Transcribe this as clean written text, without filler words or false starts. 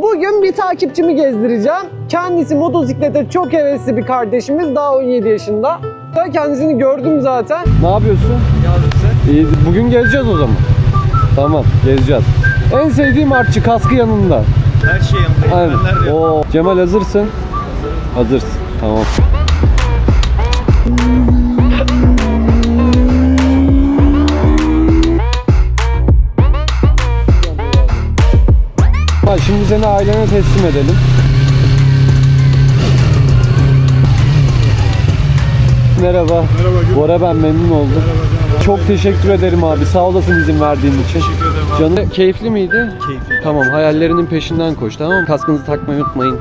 Bugün bir takipçimi gezdireceğim. Kendisi motosiklete çok hevesli bir kardeşimiz. Daha 17 yaşında. Ben kendisini gördüm zaten. Ne yapıyorsun? Ne yapıyorsun sen? İyi. Bugün gezeceğiz o zaman. Tamam, gezeceğiz. En sevdiğim artçı, kaskı yanında. Her şey yanındayım. Aynen. Ben neredeyim? Oo. Cemal hazırsın. Hazırsın. Tamam. Şimdi seni ailene teslim edelim. Merhaba. Merhaba. Bora, ben memnun oldum. Merhaba. Çok teşekkür ederim abi. Sağ olasın izin verdiğin için. Teşekkür ederim abi. Canım keyifli miydi? Keyifli. Tamam, hayallerinin peşinden koş, tamam mı? Kaskınızı takmayı unutmayın.